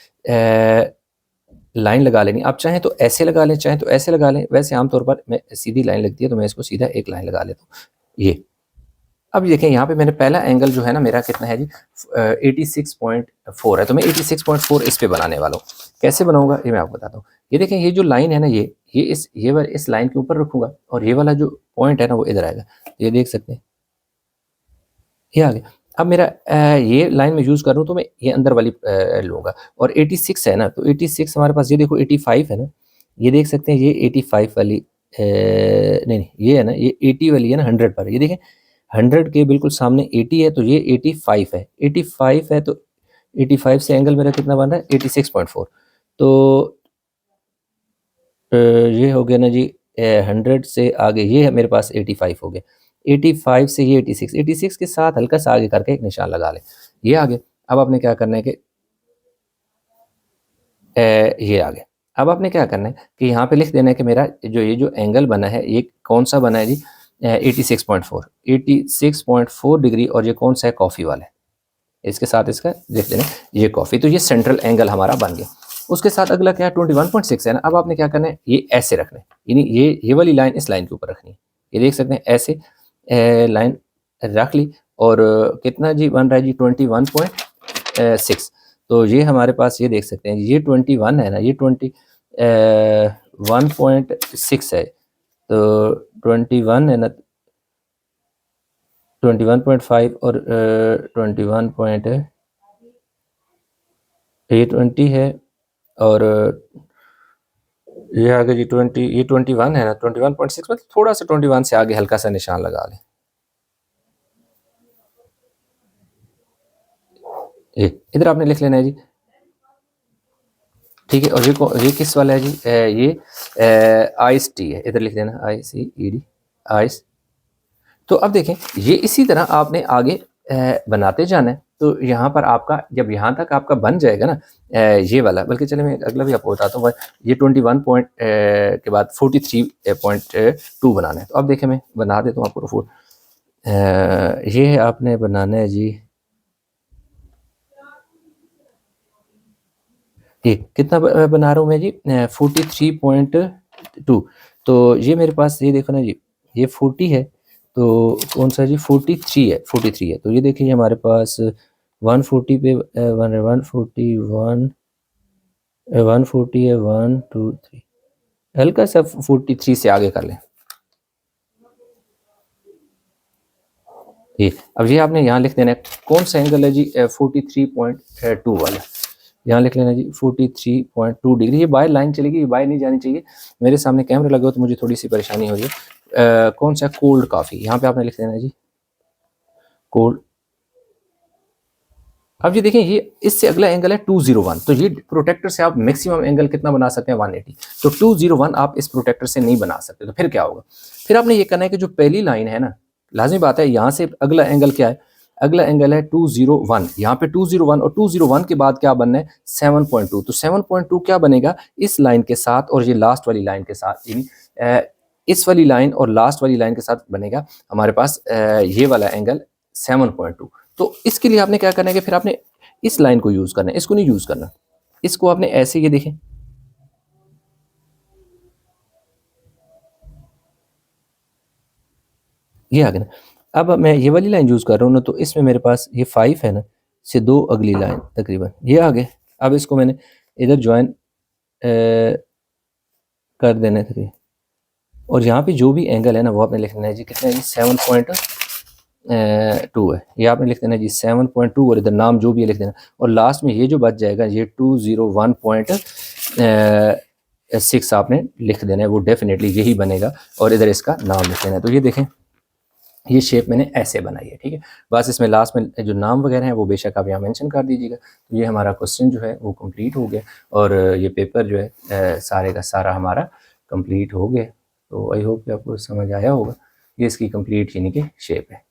लाइन लगा लेनी। आप चाहें तो ऐसे लगा लें, चाहें तो ऐसे लगा लें। वैसे आमतौर पर मैं सीधी लाइन लगती है तो मैं इसको सीधा एक लाइन लगा लेता हूँ, ये। अब देखें यहाँ पे मैंने पहला एंगल जो है ना मेरा कितना है जी, 86.4 है, तो मैं 86.4 इस पे बनाने वाला हूँ। कैसे बनाऊंगा ये मैं आपको बताता हूँ। ये देखें ये जो लाइन है ना, ये इस लाइन के ऊपर रखूंगा और ये वाला जो पॉइंट है ना वो इधर आएगा। ये देख सकते हैं, ये आ गया। अब मेरा ये लाइन में यूज़ कर रहा हूँ तो मैं ये अंदर वाली लूँगा। और 86 है ना, तो 86 हमारे पास, ये देखो 85 है ना, ये देख सकते हैं, ये 85 वाली नहीं नहीं, ये है ना, ये 80 वाली है ना, 100 पर। ये देखें 100 के बिल्कुल सामने 80 है, तो ये 85 है। 85 है तो 85 से एंगल मेरा कितना बन रहा है, 86.4। तो ये हो गया ना जी 100 से आगे, ये है मेरे पास 85 हो गया। 85 से ये 86, 86 के साथ हल्का सा आगे करके एक निशान लगा लें, ये आ गया। अब आपने क्या करना है कि ये आ गया। अब आपने क्या करना है कि यहाँ पे लिख देना है कि मेरा ये जो एंगल बना है ये कौन सा बना है जी, 86.4 डिग्री, और ये कौन सा है, कॉफ़ी वाला है। इसके साथ इसका लिख देना ये कॉफ़ी। तो ये सेंट्रल एंगल हमारा बन गया। उसके साथ अगला क्या है, 21.6 है ना। अब आपने क्या करना है, ये ऐसे रखना है, यानी ये वाली लाइन इस लाइन के ऊपर रखनी है। ये देख सकते हैं ऐसे लाइन रख ली, और कितना जी बन रहा है जी, 21.6। तो ये हमारे पास, ये देख सकते हैं ये 21 है ना, ये 21.6 है। तो 21 है ना, 21.5 और 21 पॉइंट है, ये 20 है, और ये आगे जी 20, ये 21 है ना, 21.6 मतलब थोड़ा सा 21 से आगे हल्का सा निशान लगा लें। ये इधर आपने लिख लेना है जी, ठीक है। और ये किस वाला है जी, ये आइस टी है, इधर लिख देना ICED आइस। तो अब देखें ये इसी तरह आपने आगे बनाते जाना है। तो यहाँ पर आपका जब यहाँ तक आपका बन जाएगा ना ये वाला, बल्कि चले मैं अगला भी आपको बताता हूँ। ये 21 पॉइंट के बाद 43.2 बनाना है। तो अब देखें मैं बना देता हूँ आपको। ये आपने बनाना है जी, ये कितना बना रहा हूँ मैं जी, 43.2। तो ये मेरे पास, ये देखो ना जी, ये 40 है, तो कौन सा जी, 43 है, 43 है। तो ये देखिए हमारे पास 140 पे 141 140 है, 1 2 3, हल्का सा 43 से आगे कर लें ये। अब ये आपने यहाँ लिख देना है कौन सा एंगल है जी, 43.2 वाला। यहाँ लिख लेना जी 43.2 डिग्री। ये बाय लाइन चलेगी, ये बाय नहीं जानी चाहिए। मेरे सामने कैमरा लगा हो तो मुझे थोड़ी सी परेशानी हो रही है। कौन सा, कोल्ड कॉफ़ी, यहाँ पे आपने लिख देना जी कोल्ड। अब ये देखें ये इससे अगला एंगल है 201। तो ये प्रोटेक्टर से आप मैक्सिमम एंगल कितना बना सकते हैं, 180। तो 201 आप इस प्रोटेक्टर से नहीं बना सकते। तो फिर क्या होगा, फिर आपने ये करना है कि जो पहली लाइन है ना, लाजमी बात है यहाँ से अगला एंगल क्या है, अगला एंगल है 201, यहाँ पे 201 और 201 के बाद क्या बनना है 7.2, तो 7.2 क्या बनेगा इस लाइन के साथ और ये लास्ट वाली लाइन के साथ, इस वाली लाइन और लास्ट वाली लाइन के साथ बनेगा हमारे पास ये वाला एंगल 7.2। तो इसके लिए आपने क्या करना है कि फिर आपने इस लाइन को यूज़ करना है, इसको नहीं यूज़ करना, इसको आपने ऐसे, ये देखें ये आ गया ना। अब मैं ये वाली लाइन यूज़ कर रहा हूँ ना, तो इसमें मेरे पास ये 5 है ना, से 2 अगली लाइन तकरीबन ये आ गए। अब इसको मैंने इधर ज्वाइन कर देना है, और यहाँ पे जो भी एंगल है ना वो आपने लिखना है जी कितना है जी 7.2 है, ये आपने लिख देना है जी 7.2 और इधर नाम जो भी है लिख देना, और लास्ट में ये जो बच जाएगा ये 201.6 आपने लिख देना है, वो डेफिनेटली यही बनेगा और इधर इसका नाम लिख देना है। तो ये देखें ये शेप मैंने ऐसे बनाई है, ठीक है। बस इसमें लास्ट में जो नाम वगैरह हैं वो बेशक आप यहाँ मेंशन कर दीजिएगा। तो ये हमारा क्वेश्चन जो है वो कंप्लीट हो गया और ये पेपर जो है सारे का सारा हमारा कंप्लीट हो गया। तो आई होप कि आपको समझ आया होगा। ये इसकी कंप्लीट यानी कि शेप है।